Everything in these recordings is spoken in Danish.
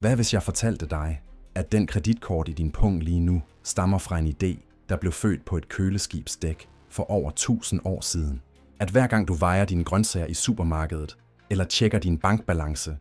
Hvad hvis jeg fortalte dig, at den kreditkort i din pung lige nu stammer fra en idé, der blev født på et køleskibsdæk for over 1000 år siden? At hver gang du vejer dine grøntsager i supermarkedet eller tjekker din bankbalance,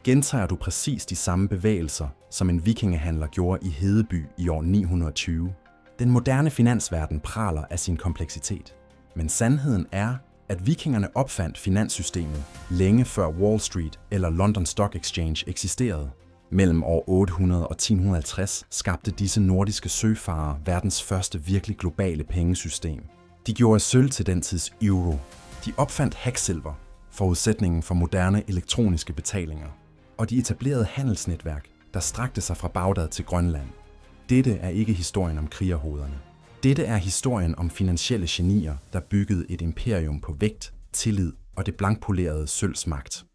gentager du præcis de samme bevægelser, som en vikingehandler gjorde i Hedeby i år 920. Den moderne finansverden praler af sin kompleksitet. Men sandheden er, at vikingerne opfandt finanssystemet længe før Wall Street eller London Stock Exchange eksisterede. Mellem år 800 og 1050 skabte disse nordiske søfarere verdens første virkelig globale pengesystem. De gjorde sølv til den tids euro. De opfandt hacksilver, forudsætningen for moderne elektroniske betalinger. Og de etablerede handelsnetværk, der strakte sig fra Bagdad til Grønland. Dette er ikke historien om krigerhoderne. Dette er historien om finansielle genier, der byggede et imperium på vægt, tillid og det blankpolerede sølvs magt.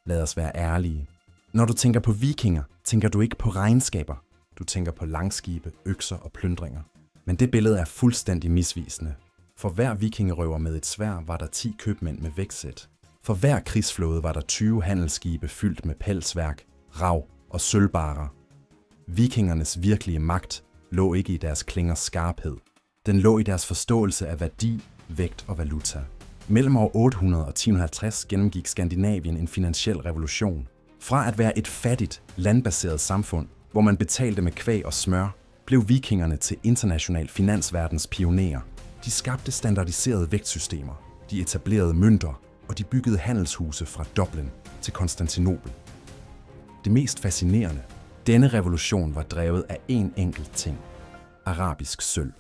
Lad os være ærlige. Når du tænker på vikinger, tænker du ikke på regnskaber. Du tænker på langskibe, økser og plyndringer. Men det billede er fuldstændig misvisende. For hver vikingerøver med et sværd var der 10 købmænd med vægtsæt. For hver krigsflåde var der 20 handelsskibe fyldt med pelsværk, rav og sølvbarer. Vikingernes virkelige magt lå ikke i deres klingers skarphed. Den lå i deres forståelse af værdi, vægt og valuta. Mellem år 800 og 1050 gennemgik Skandinavien en finansiel revolution. Fra at være et fattigt, landbaseret samfund, hvor man betalte med kvæg og smør, blev vikingerne til international finansverdens pionerer. De skabte standardiserede vægtsystemer, de etablerede mønter, og de byggede handelshuse fra Dublin til Konstantinopel. Det mest fascinerende, denne revolution var drevet af én enkelt ting: arabisk sølv.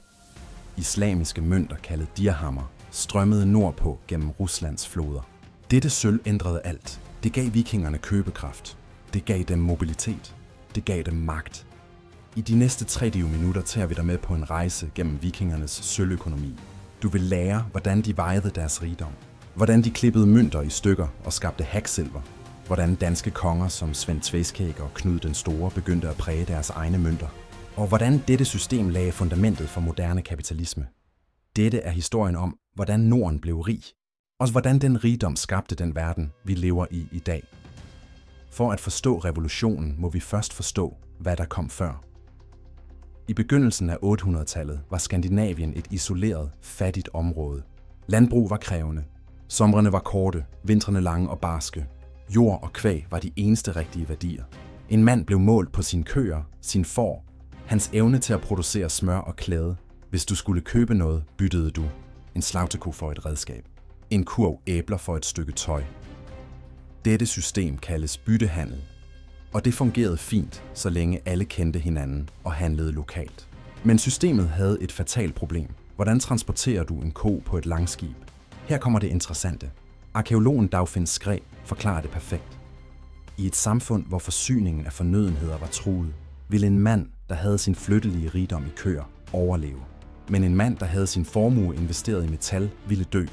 Islamiske mønter kaldet dirhammer strømmede nordpå gennem Ruslands floder. Dette sølv ændrede alt. Det gav vikingerne købekraft. Det gav dem mobilitet. Det gav dem magt. I de næste 30 minutter tager vi dig med på en rejse gennem vikingernes sølvøkonomi. Du vil lære, hvordan de vejede deres rigdom. Hvordan de klippede mønter i stykker og skabte hacksilver. Hvordan danske konger som Svend Tveskæg og Knud den Store begyndte at præge deres egne mønter. Og hvordan dette system lagde fundamentet for moderne kapitalisme. Dette er historien om, hvordan Norden blev rig, og hvordan den rigdom skabte den verden, vi lever i dag. For at forstå revolutionen må vi først forstå, hvad der kom før. I begyndelsen af 800-tallet var Skandinavien et isoleret, fattigt område. Landbrug var krævende. Somrene var korte, vintrene lange og barske. Jord og kvæg var de eneste rigtige værdier. En mand blev målt på sine køer, sin får, hans evne til at producere smør og klæde. Hvis du skulle købe noget, byttede du en slagteko for et redskab, en kurv æbler for et stykke tøj. Dette system kaldes byttehandel, og det fungerede fint, så længe alle kendte hinanden og handlede lokalt. Men systemet havde et fatalt problem. Hvordan transporterer du en ko på et langskib? Her kommer det interessante. Arkæologen Dagfinn Skræ forklarer det perfekt. I et samfund, hvor forsyningen af fornødenheder var truet, ville en mand, der havde sin flyttelige rigdom i køer, overleve. Men en mand, der havde sin formue investeret i metal, ville dø.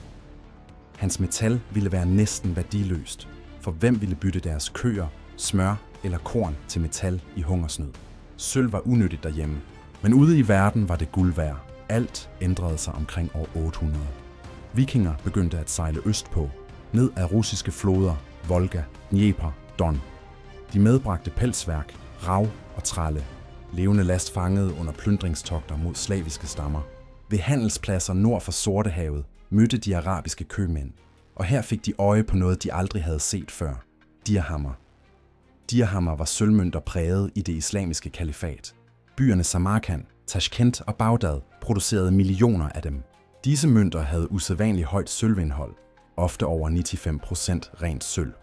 Hans metal ville være næsten værdiløst, for hvem ville bytte deres køer, smør eller korn til metal i hungersnød? Sølv var unyttigt derhjemme, men ude i verden var det guld værd. Alt ændrede sig omkring år 800. Vikinger begyndte at sejle østpå, ned ad russiske floder, Volga, Dnepr, Don. De medbragte pelsværk, rav og tralle, levende last fanget under plyndringstogter mod slaviske stammer. Ved handelspladser nord for Sortehavet mødte de arabiske købmænd, og her fik de øje på noget, de aldrig havde set før: dirhammer. Dirhammer var sølvmønter præget i det islamiske kalifat. Byerne Samarkand, Tashkent og Bagdad producerede millioner af dem. Disse mønter havde usædvanligt højt sølvindhold, ofte over 95% rent sølv.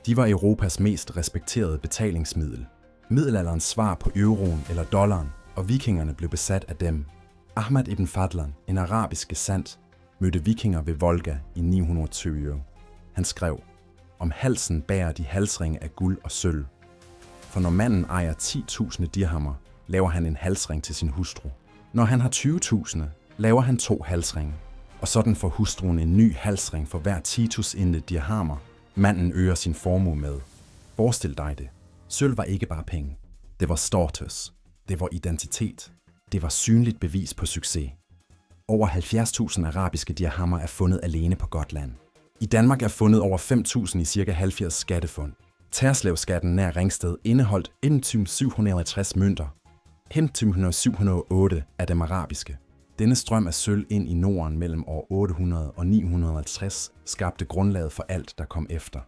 De var Europas mest respekterede betalingsmiddel. Middelalderens svar på euroen eller dollaren, og vikingerne blev besat af dem. Ahmad ibn Fadlan, en arabisk gesandt, mødte vikinger ved Volga i 920. Han skrev: "Om halsen bærer de halsringe af guld og sølv. For når manden ejer 10.000 dirhammer, laver han en halsring til sin hustru. Når han har 20.000, laver han 2 halsringe. Og sådan får hustruen en ny halsring for hver 10.000 dirhammer, manden øger sin formue med." Forestil dig det. Sølv var ikke bare penge. Det var status. Det var identitet. Det var synligt bevis på succes. Over 70.000 arabiske dirhammer er fundet alene på Gotland. I Danmark er fundet over 5.000 i ca. 70 skattefund. Terslevskatten nær Ringsted indeholdt 1750 mønter. 1708 af dem arabiske. Denne strøm af sølv ind i Norden mellem år 800 og 950 skabte grundlaget for alt, der kom efter.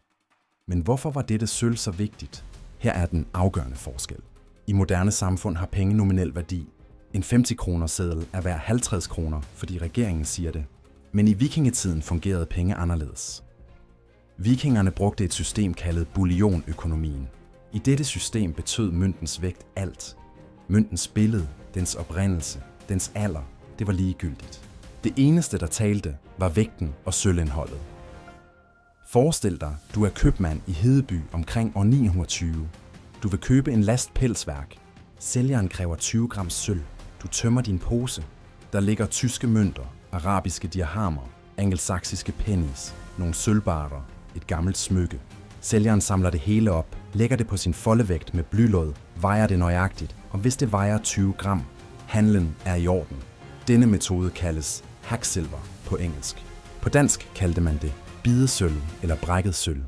Men hvorfor var dette sølv så vigtigt? Her er den afgørende forskel. I moderne samfund har penge nominel værdi. En 50-kroner seddel er værd 50 kroner, fordi regeringen siger det. Men i vikingetiden fungerede penge anderledes. Vikingerne brugte et system kaldet bullionøkonomien. I dette system betød møntens vægt alt. Møntens billede, dens oprindelse, dens alder, det var ligegyldigt. Det eneste, der talte, var vægten og sølvindholdet. Forestil dig, du er købmand i Hedeby omkring år 920. Du vil købe en last pelsværk. Sælgeren kræver 20 gram sølv. Du tømmer din pose. Der ligger tyske mønter, arabiske dirhamer, angelsaksiske pennies, nogle sølvbarter, et gammelt smykke. Sælgeren samler det hele op, lægger det på sin foldevægt med blylåd, vejer det nøjagtigt, og hvis det vejer 20 gram, handlen er i orden. Denne metode kaldes hacksilver på engelsk. På dansk kaldte man det bidesølv eller brækket sølv.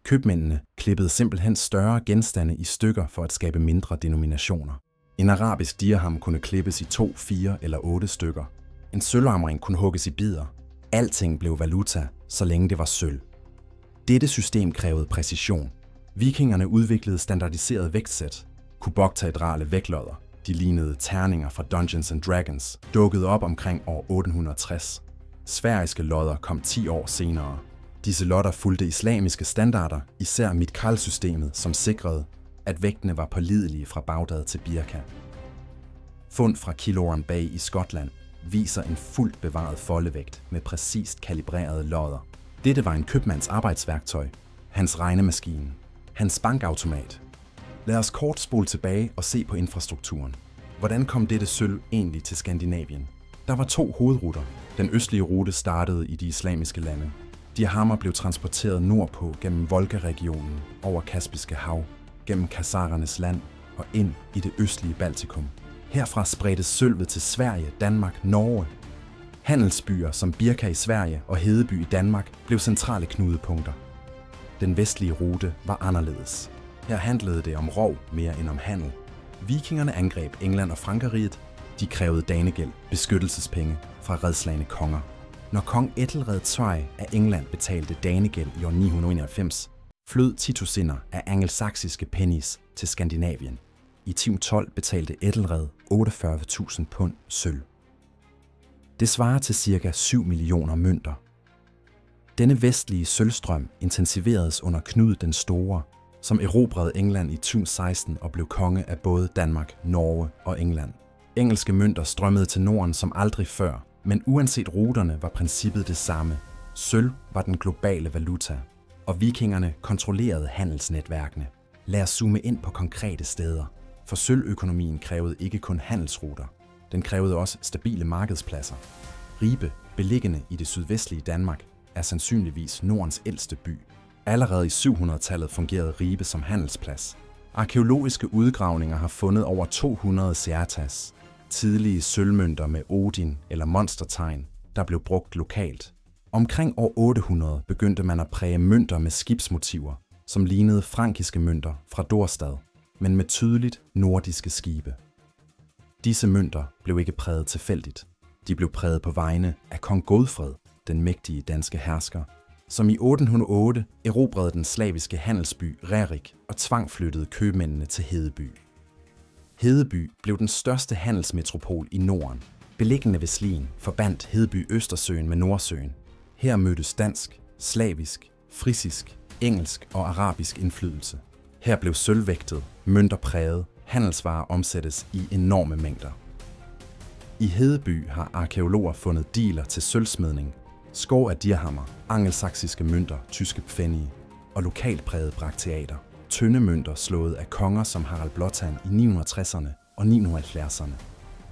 Købmændene klippede simpelthen større genstande i stykker for at skabe mindre denominationer. En arabisk dirham kunne klippes i 2, 4 eller 8 stykker. En sølvarmring kunne hugges i bidder. Alting blev valuta, så længe det var sølv. Dette system krævede præcision. Vikingerne udviklede standardiseret vægtsæt. Kubokteadrale vægtlodder, de lignede terninger fra Dungeons & Dragons, dukkede op omkring år 860. Sfæriske lodder kom 10 år senere. Disse lodder fulgte islamiske standarder, især Mitkal-systemet, som sikrede, at vægtene var pålidelige fra Bagdad til Birka. Fund fra Kiloran Bay i Skotland viser en fuldt bevaret foldevægt med præcist kalibrerede lodder. Dette var en købmands arbejdsværktøj, hans regnemaskine, hans bankautomat. Lad os kort spole tilbage og se på infrastrukturen. Hvordan kom dette sølv egentlig til Skandinavien? Der var 2 hovedruter. Den østlige rute startede i de islamiske lande. Dirhammer blev transporteret nordpå gennem Volga-regionen, over Kaspiske Hav, gennem khazarernes land og ind i det østlige Baltikum. Herfra spredtes sølvet til Sverige, Danmark, Norge. Handelsbyer som Birka i Sverige og Hedeby i Danmark blev centrale knudepunkter. Den vestlige rute var anderledes. Her handlede det om rov mere end om handel. Vikingerne angreb England og Frankeriget. De krævede danegæld, beskyttelsespenge fra redslagne konger. Når kong Æthelred II af England betalte danegæld i år 991, flød titusinder af angelsaksiske pennies til Skandinavien. I 1012 betalte Æthelred 48.000 pund sølv. Det svarer til ca. 7 millioner mønter. Denne vestlige sølvstrøm intensiveredes under Knud den Store, som erobrede England i 1016 og blev konge af både Danmark, Norge og England. Engelske mønter strømmede til Norden som aldrig før, men uanset ruterne var princippet det samme. Sølv var den globale valuta, og vikingerne kontrollerede handelsnetværkene. Lad os zoome ind på konkrete steder, for sølvøkonomien krævede ikke kun handelsruter. Den krævede også stabile markedspladser. Ribe, beliggende i det sydvestlige Danmark, er sandsynligvis Nordens ældste by. Allerede i 700-tallet fungerede Ribe som handelsplads. Arkæologiske udgravninger har fundet over 200 seatas, tidlige sølvmønter med Odin eller monstertegn, der blev brugt lokalt. Omkring år 800 begyndte man at præge mønter med skibsmotiver, som lignede frankiske mønter fra Dorstad, men med tydeligt nordiske skibe. Disse mønter blev ikke præget tilfældigt. De blev præget på vegne af kong Godfred, den mægtige danske hersker, som i 808 erobrede den slaviske handelsby Rerik og tvangflyttede købmændene til Hedeby. Hedeby blev den største handelsmetropol i Norden. Beliggende ved Slien forbandt Hedeby Østersøen med Nordsøen. Her mødtes dansk, slavisk, frisisk, engelsk og arabisk indflydelse. Her blev sølv vægtet, mønter præget, handelsvarer omsættes i enorme mængder. I Hedeby har arkæologer fundet diler til sølvsmedning, skår af dirhammer, angelsaksiske mønter, tyske pfennige og lokalt præget brakteater. Tynde mønter slået af konger som Harald Blåtand i 960'erne og 970'erne.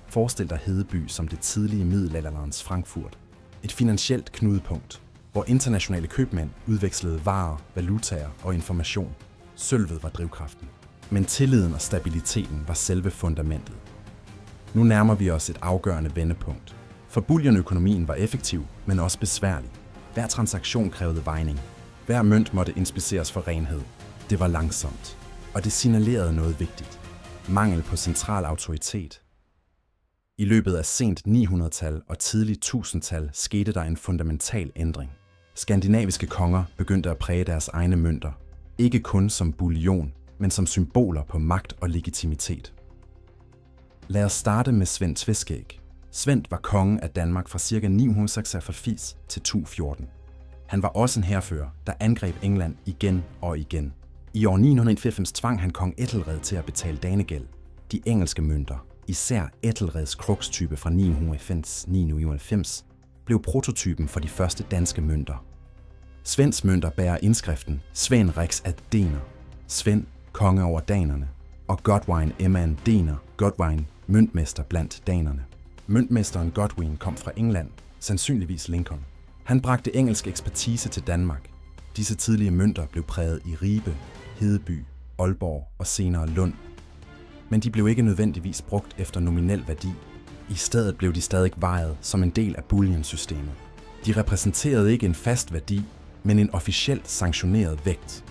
Forestil dig Hedeby som det tidlige middelalderens Frankfurt. Et finansielt knudepunkt, hvor internationale købmænd udvekslede varer, valutaer og information. Sølvet var drivkraften. Men tilliden og stabiliteten var selve fundamentet. Nu nærmer vi os et afgørende vendepunkt. For bullionøkonomien var effektiv, men også besværlig. Hver transaktion krævede vejning. Hver mønt måtte inspiceres for renhed. det var langsomt, og det signalerede noget vigtigt. Mangel på central autoritet. I løbet af sent 900-tal og tidligt 1000-tal skete der en fundamental ændring. Skandinaviske konger begyndte at præge deres egne mønter, ikke kun som bullion, men som symboler på magt og legitimitet. Lad os starte med Svend Tveskæg. Svend var konge af Danmark fra ca. 986 til 1014. Han var også en hærfører, der angreb England igen og igen. I år 995 tvang han kong Æthelred til at betale danegæld. De engelske mønter, især Æthelreds krukstype fra 990, blev prototypen for de første danske mønter. Svends mønter bærer indskriften Svend Rex ad Dener, Svend, konge over danerne, og Godwin Emman Dener, Godwin, møntmester blandt danerne. Møntmesteren Godwin kom fra England, sandsynligvis Lincoln. Han bragte engelsk ekspertise til Danmark. Disse tidlige mønter blev præget i Ribe, Hedeby, Aalborg og senere Lund. Men de blev ikke nødvendigvis brugt efter nominel værdi. I stedet blev de stadig vejet som en del af bullion-systemet. De repræsenterede ikke en fast værdi, men en officielt sanktioneret vægt.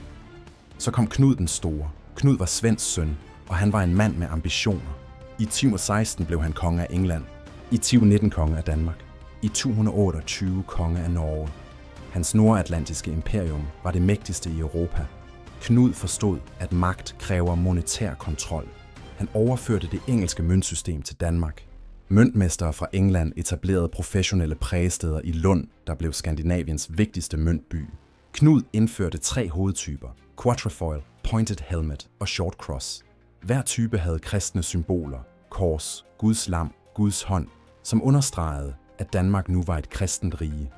Så kom Knud den Store. Knud var Svends søn, og han var en mand med ambitioner. I 1016 blev han konge af England. I 1019 konge af Danmark. I 1028 konge af Norge. Hans nordatlantiske imperium var det mægtigste i Europa. Knud forstod, at magt kræver monetær kontrol. Han overførte det engelske møntsystem til Danmark. Møntmestere fra England etablerede professionelle prægesteder i Lund, der blev Skandinaviens vigtigste møntby. Knud indførte 3 hovedtyper: quatrefoil, pointed helmet og short cross. Hver type havde kristne symboler: kors, Guds lam, Guds hånd, som understregede, at Danmark nu var et kristent rige.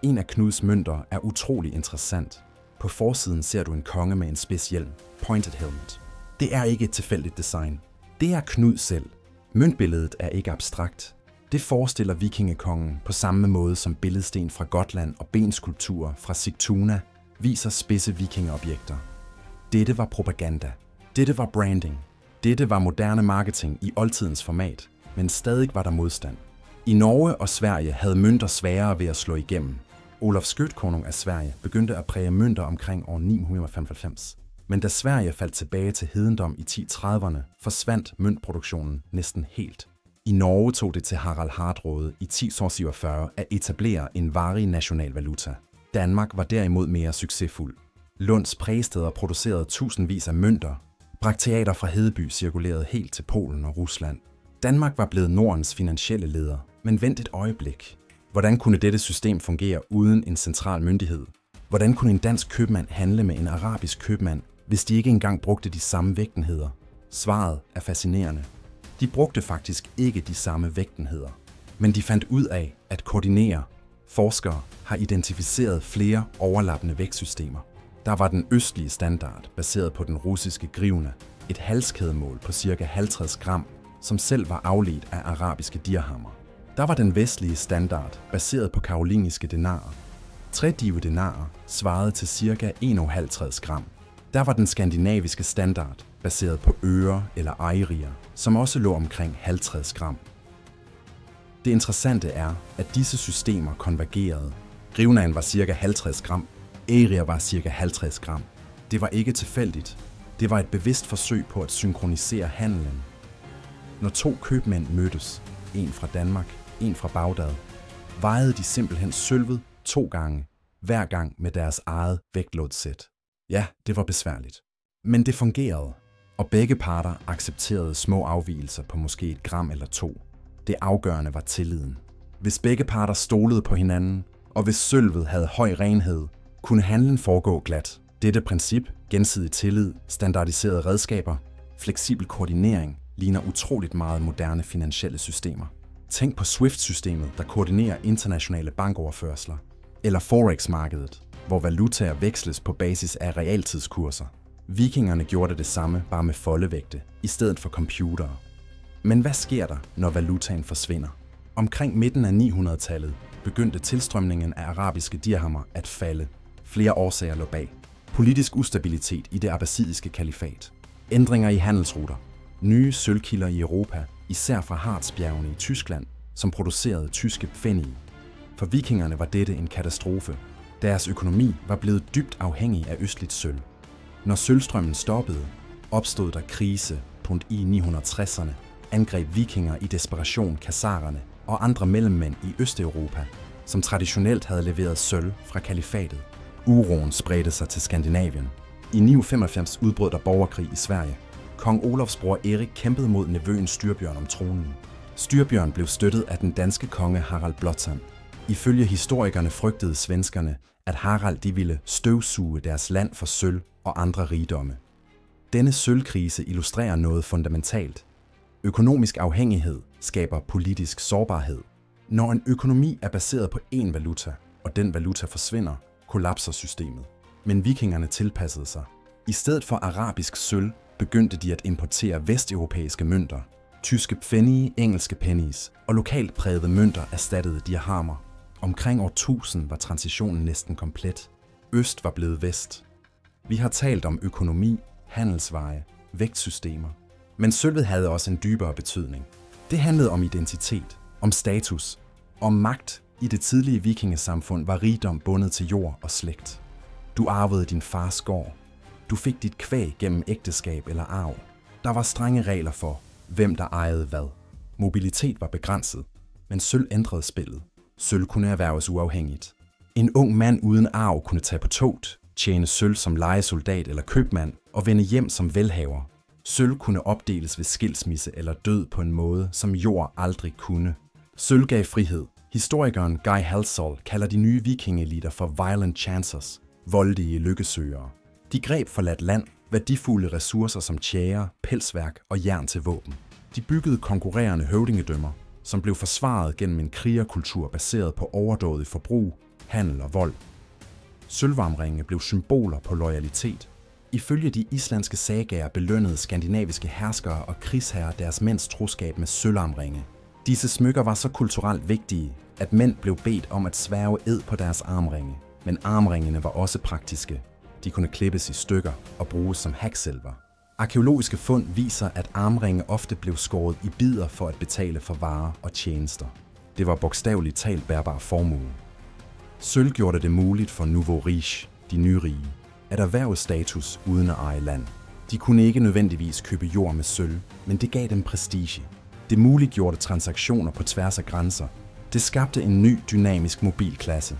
En af Knuds mønter er utrolig interessant. På forsiden ser du en konge med en spids hjelm, pointed helmet. Det er ikke et tilfældigt design. Det er Knud selv. Møntbilledet er ikke abstrakt. Det forestiller vikingekongen på samme måde som billedsten fra Gotland og benskulpturer fra Sigtuna viser spidse vikingeobjekter. Dette var propaganda. Dette var branding. Dette var moderne marketing i oldtidens format, men stadig var der modstand. I Norge og Sverige havde mønter sværere ved at slå igennem. Olaf Skøtkonung af Sverige begyndte at præge mønter omkring år 995. Men da Sverige faldt tilbage til hedendom i 1030'erne, forsvandt møntproduktionen næsten helt. I Norge tog det til Harald Hardraade i 1047 at etablere en varig national valuta. Danmark var derimod mere succesfuld. Lunds prægesteder producerede tusindvis af mønter. Brakteater fra Hedeby cirkulerede helt til Polen og Rusland. Danmark var blevet Nordens finansielle leder, men vent et øjeblik. Hvordan kunne dette system fungere uden en central myndighed? Hvordan kunne en dansk købmand handle med en arabisk købmand, hvis de ikke engang brugte de samme vægtenheder? Svaret er fascinerende. De brugte faktisk ikke de samme vægtenheder, men de fandt ud af at koordinere. Forskere har identificeret flere overlappende vægtsystemer. Der var den østlige standard, baseret på den russiske grivna, et halskædemål på ca. 50 gram, som selv var afledt af arabiske dirhammer. Der var den vestlige standard, baseret på karoliniske denarer. 3 denarer svarede til ca. 51 gram. Der var den skandinaviske standard, baseret på øre eller ejrier, som også lå omkring 50 gram. Det interessante er, at disse systemer konvergerede. Grivnaen var ca. 50 gram, ejrier var ca. 50 gram. Det var ikke tilfældigt. Det var et bevidst forsøg på at synkronisere handelen. Når 2 købmænd mødtes, en fra Danmark, en fra Bagdad, vejede de simpelthen sølvet 2 gange, hver gang med deres eget vægtlådssæt. Ja, det var besværligt. Men det fungerede, og begge parter accepterede små afvigelser på måske 1 gram eller 2. Det afgørende var tilliden. Hvis begge parter stolede på hinanden, og hvis sølvet havde høj renhed, kunne handlen foregå glat. Dette princip, gensidig tillid, standardiserede redskaber, fleksibel koordinering, ligner utroligt meget moderne finansielle systemer. Tænk på SWIFT-systemet, der koordinerer internationale bankoverførsler, eller Forex-markedet, hvor valutaer veksles på basis af realtidskurser. Vikingerne gjorde det samme, bare med foldevægte, i stedet for computere. Men hvad sker der, når valutaen forsvinder? Omkring midten af 900-tallet begyndte tilstrømningen af arabiske dirhammer at falde. Flere årsager lå bag. Politisk ustabilitet i det abbasidiske kalifat. Ændringer i handelsruter. Nye sølvkilder i Europa, især fra Harzbjergene i Tyskland, som producerede tyske pfennige. For vikingerne var dette en katastrofe. Deres økonomi var blevet dybt afhængig af østligt sølv. Når sølvstrømmen stoppede, opstod der krise. I 960'erne angreb vikinger i desperation khazarerne og andre mellemmænd i Østeuropa, som traditionelt havde leveret sølv fra kalifatet. Uroen spredte sig til Skandinavien. I 995 udbrød der borgerkrig i Sverige. Kong Olofs bror Erik kæmpede mod nevøen Styrbjørn om tronen. Styrbjørn blev støttet af den danske konge Harald Blåtand. Ifølge historikerne frygtede svenskerne, at Harald ville støvsuge deres land for sølv og andre rigdomme. Denne sølvkrise illustrerer noget fundamentalt. Økonomisk afhængighed skaber politisk sårbarhed. Når en økonomi er baseret på én valuta, og den valuta forsvinder, kollapser systemet. Men vikingerne tilpassede sig. I stedet for arabisk sølv begyndte de at importere vesteuropæiske mønter. Tyske pfennige, engelske pennies og lokalt prægede mønter erstattede dirhamer. Omkring år 1000 var transitionen næsten komplet. Øst var blevet vest. Vi har talt om økonomi, handelsveje, vægtsystemer. Men sølvet havde også en dybere betydning. Det handlede om identitet, om status, om magt. I det tidlige vikingesamfund var rigdom bundet til jord og slægt. Du arvede din fars gård. Du fik dit kvæg gennem ægteskab eller arv. Der var strenge regler for, hvem der ejede hvad. Mobilitet var begrænset, men sølv ændrede spillet. Sølv kunne erhverves uafhængigt. En ung mand uden arv kunne tage på togt, tjene sølv som lejesoldat eller købmand og vende hjem som velhaver. Sølv kunne opdeles ved skilsmisse eller død på en måde, som jord aldrig kunne. Sølv gav frihed. Historikeren Guy Halsall kalder de nye vikingeliter for violent chancers, voldige lykkesøgere. De greb forladt land, værdifulde ressourcer som tjære, pelsværk og jern til våben. De byggede konkurrerende høvdingedømmer, som blev forsvaret gennem en krigerkultur baseret på overdådig forbrug, handel og vold. Sølvarmringe blev symboler på loyalitet. Ifølge de islandske sagaer belønnede skandinaviske herskere og krigsherrer deres mænds troskab med sølvarmringe. Disse smykker var så kulturelt vigtige, at mænd blev bedt om at sværge ed på deres armringe. Men armringene var også praktiske. De kunne klippes i stykker og bruges som haksilver. Arkæologiske fund viser, at armringe ofte blev skåret i bidder for at betale for varer og tjenester. Det var bogstaveligt talt bærbar formue. Sølv gjorde det muligt for nouveau riche, de nye rige, at erhverve status uden at eje land. De kunne ikke nødvendigvis købe jord med sølv, men det gav dem prestige. Det muliggjorde transaktioner på tværs af grænser. Det skabte en ny, dynamisk mobilklasse.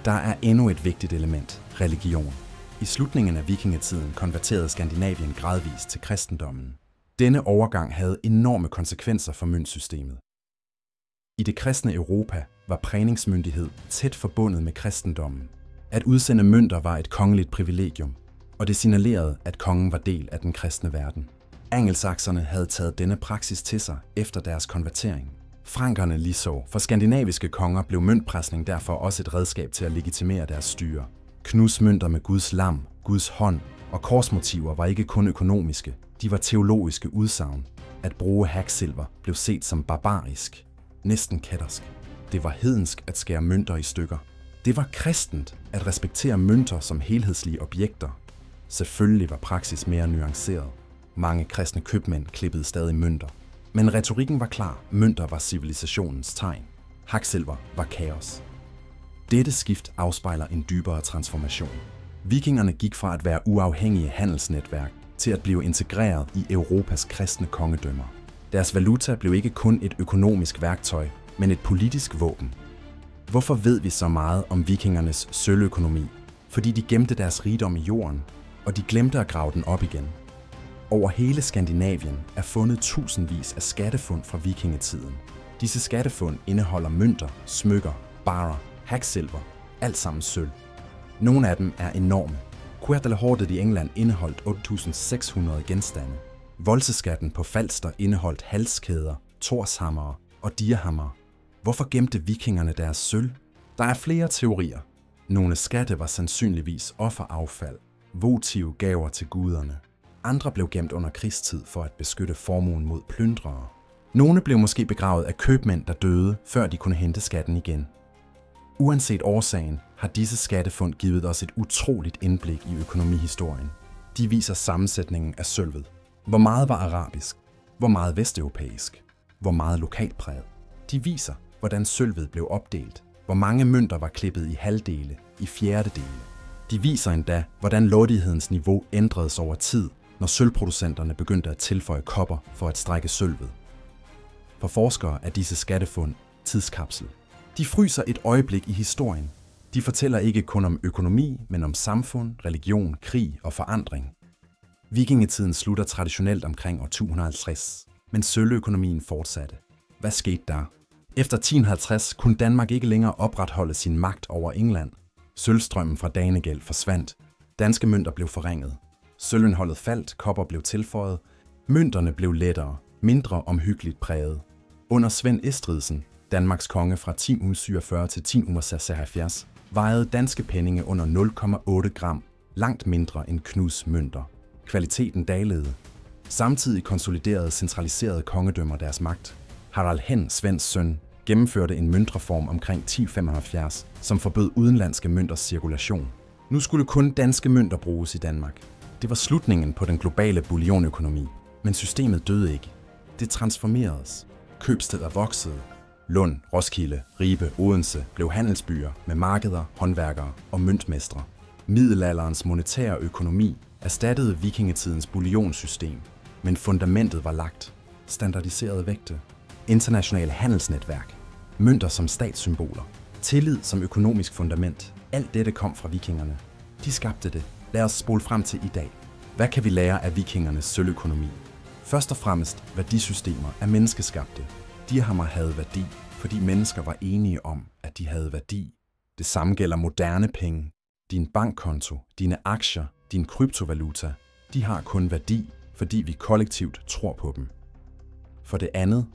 Der er endnu et vigtigt element: religion. I slutningen af vikingetiden konverterede Skandinavien gradvist til kristendommen. Denne overgang havde enorme konsekvenser for møntsystemet. I det kristne Europa var prægningsmyndighed tæt forbundet med kristendommen. At udsende mønter var et kongeligt privilegium, og det signalerede, at kongen var del af den kristne verden. Angelsakserne havde taget denne praksis til sig efter deres konvertering. Frankerne ligeså. For skandinaviske konger blev møntpresning derfor også et redskab til at legitimere deres styre. Knusmønter med Guds lam, Guds hånd og korsmotiver var ikke kun økonomiske, de var teologiske udsagn. At bruge haksilver blev set som barbarisk, næsten kættersk. Det var hedensk at skære mønter i stykker. Det var kristent at respektere mønter som helhedslige objekter. Selvfølgelig var praksis mere nuanceret. Mange kristne købmænd klippede stadig mønter. Men retorikken var klar. Mønter var civilisationens tegn. Haksilver var kaos. Dette skift afspejler en dybere transformation. Vikingerne gik fra at være uafhængige handelsnetværk til at blive integreret i Europas kristne kongedømmer. Deres valuta blev ikke kun et økonomisk værktøj, men et politisk våben. Hvorfor ved vi så meget om vikingernes sølvøkonomi? Fordi de gemte deres rigdom i jorden, og de glemte at grave den op igen. Over hele Skandinavien er fundet tusindvis af skattefund fra vikingetiden. Disse skattefund indeholder mønter, smykker, barer, haksilver, alt sammen sølv. Nogle af dem er enorme. Quetzalcoatl i England indeholdt 8.600 genstande. Volseskatten på Falster indeholdt halskæder, torshammere og dirhammer. Hvorfor gemte vikingerne deres sølv? Der er flere teorier. Nogle skatte var sandsynligvis offeraffald, votive gaver til guderne. Andre blev gemt under krigstid for at beskytte formuen mod plyndrere. Nogle blev måske begravet af købmænd, der døde, før de kunne hente skatten igen. Uanset årsagen har disse skattefund givet os et utroligt indblik i økonomihistorien. De viser sammensætningen af sølvet. Hvor meget var arabisk? Hvor meget vesteuropæisk? Hvor meget lokalt præget? De viser, hvordan sølvet blev opdelt. Hvor mange mønter var klippet i halvdele, i fjerdedele. De viser endda, hvordan lådighedens niveau ændredes over tid, når sølvproducenterne begyndte at tilføje kopper for at strække sølvet. For forskere er disse skattefund tidskapsel. De fryser et øjeblik i historien. De fortæller ikke kun om økonomi, men om samfund, religion, krig og forandring. Vikingetiden slutter traditionelt omkring år 250, men sølvøkonomien fortsatte. Hvad skete der? Efter 1050 kunne Danmark ikke længere opretholde sin magt over England. Sølvstrømmen fra Danegeld forsvandt. Danske mønter blev forringet. Sølvindholdet faldt, kopper blev tilføjet. Mønterne blev lettere, mindre omhyggeligt præget. Under Svend Estridsen, Danmarks konge fra 1047 til 1076, vejede danske penninge under 0,8 gram, langt mindre end Knuds mønter. Kvaliteten dalede. Samtidig konsoliderede centraliserede kongedømmer deres magt. Harald Hen, Svends søn, gennemførte en møntreform omkring 1075, som forbød udenlandske mønters cirkulation. Nu skulle kun danske mønter bruges i Danmark. Det var slutningen på den globale bullionøkonomi, men systemet døde ikke. Det transformeredes. Købstæder voksede. Lund, Roskilde, Ribe, Odense blev handelsbyer med markeder, håndværkere og møntmestre. Middelalderens monetære økonomi erstattede vikingetidens bullionsystem, men fundamentet var lagt. Standardiserede vægte, internationale handelsnetværk, mønter som statssymboler, tillid som økonomisk fundament. Alt dette kom fra vikingerne. De skabte det. Lad os spole frem til i dag. Hvad kan vi lære af vikingernes sølvøkonomi? Først og fremmest, værdisystemer er menneskeskabte. Dirhammer havde værdi, fordi mennesker var enige om, at de havde værdi. Det samme gælder moderne penge. Din bankkonto, dine aktier, din kryptovaluta, de har kun værdi, fordi vi kollektivt tror på dem. For det andet,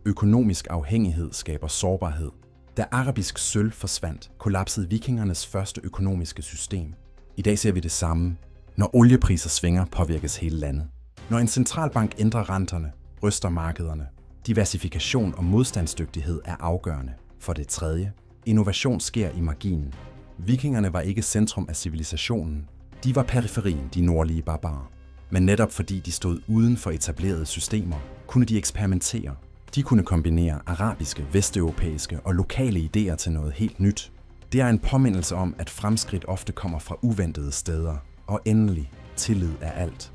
økonomisk afhængighed skaber sårbarhed. Da arabisk sølv forsvandt, kollapsede vikingernes første økonomiske system. I dag ser vi det samme. Når oliepriser svinger, påvirkes hele landet. Når en centralbank ændrer renterne, ryster markederne. Diversifikation og modstandsdygtighed er afgørende. For det tredje, innovation sker i marginen. Vikingerne var ikke centrum af civilisationen. De var periferien, de nordlige barbarer. Men netop fordi de stod uden for etablerede systemer, kunne de eksperimentere. De kunne kombinere arabiske, vesteuropæiske og lokale idéer til noget helt nyt. Det er en påmindelse om, at fremskridt ofte kommer fra uventede steder. Og endelig, tillid er alt.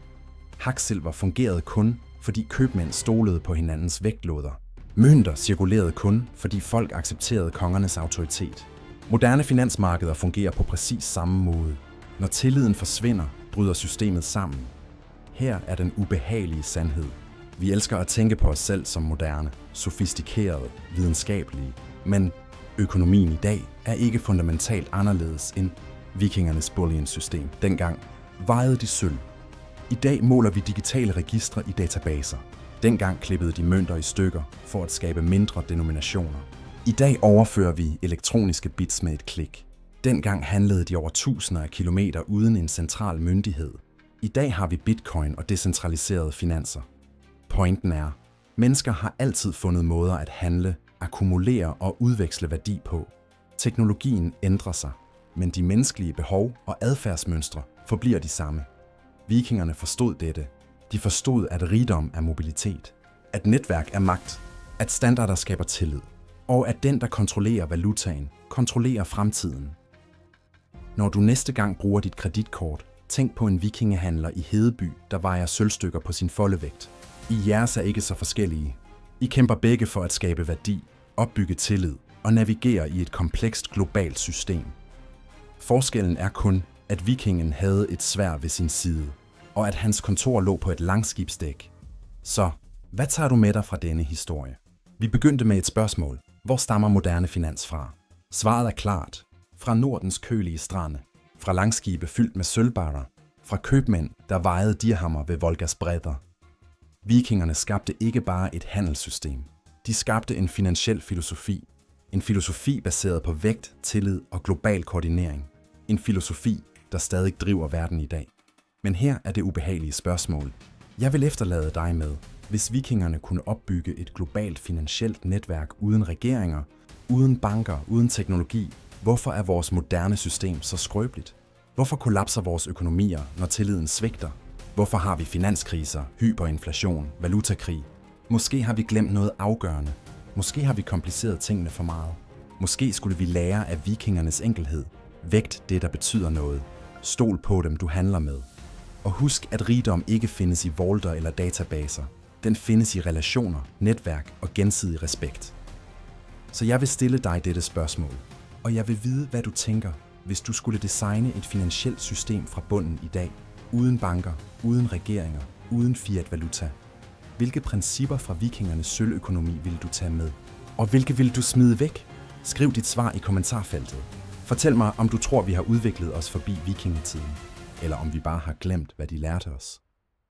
Haksilver fungerede kun, fordi købmænd stolede på hinandens vægtlåder. Mønter cirkulerede kun, fordi folk accepterede kongernes autoritet. Moderne finansmarkeder fungerer på præcis samme måde. Når tilliden forsvinder, bryder systemet sammen. Her er den ubehagelige sandhed. Vi elsker at tænke på os selv som moderne, sofistikerede, videnskabelige, men økonomien i dag er ikke fundamentalt anderledes end vikingernes bullion-system. Dengang vejede de sølv. I dag måler vi digitale registre i databaser. Dengang klippede de mønter i stykker for at skabe mindre denominationer. I dag overfører vi elektroniske bits med et klik. Dengang handlede de over tusinder af kilometer uden en central myndighed. I dag har vi bitcoin og decentraliserede finanser. Pointen er, mennesker har altid fundet måder at handle, akkumulere og udveksle værdi på. Teknologien ændrer sig, men de menneskelige behov og adfærdsmønstre forbliver de samme. Vikingerne forstod dette. De forstod, at rigdom er mobilitet, at netværk er magt, at standarder skaber tillid, og at den, der kontrollerer valutaen, kontrollerer fremtiden. Når du næste gang bruger dit kreditkort, tænk på en vikingehandler i Hedeby, der vejer sølvstykker på sin foldevægt. I jeres er ikke så forskellige. I kæmper begge for at skabe værdi, opbygge tillid og navigere i et komplekst globalt system. Forskellen er kun, at vikingen havde et sværd ved sin side, og at hans kontor lå på et langskibsdæk. Så, hvad tager du med dig fra denne historie? Vi begyndte med et spørgsmål. Hvor stammer moderne finans fra? Svaret er klart. Fra Nordens kølige strande. Fra langskibe fyldt med sølvbarrer. Fra købmænd, der vejede dirhammer ved Volgas bredder. Vikingerne skabte ikke bare et handelssystem. De skabte en finansiel filosofi. En filosofi baseret på vægt, tillid og global koordinering. En filosofi, der stadig driver verden i dag. Men her er det ubehagelige spørgsmål. Jeg vil efterlade dig med, hvis vikingerne kunne opbygge et globalt finansielt netværk uden regeringer, uden banker, uden teknologi, hvorfor er vores moderne system så skrøbeligt? Hvorfor kollapser vores økonomier, når tilliden svigter? Hvorfor har vi finanskriser, hyperinflation, valutakrig? Måske har vi glemt noget afgørende. Måske har vi kompliceret tingene for meget. Måske skulle vi lære af vikingernes enkelhed. Vægt det, der betyder noget. Stol på dem, du handler med. Og husk, at rigdom ikke findes i vaulter eller databaser. Den findes i relationer, netværk og gensidig respekt. Så jeg vil stille dig dette spørgsmål, og jeg vil vide, hvad du tænker, hvis du skulle designe et finansielt system fra bunden i dag, uden banker, uden regeringer, uden fiat-valuta. Hvilke principper fra vikingernes sølvøkonomi vil du tage med? Og hvilke vil du smide væk? Skriv dit svar i kommentarfeltet. Fortæl mig, om du tror, vi har udviklet os forbi vikingetiden, eller om vi bare har glemt, hvad de lærte os.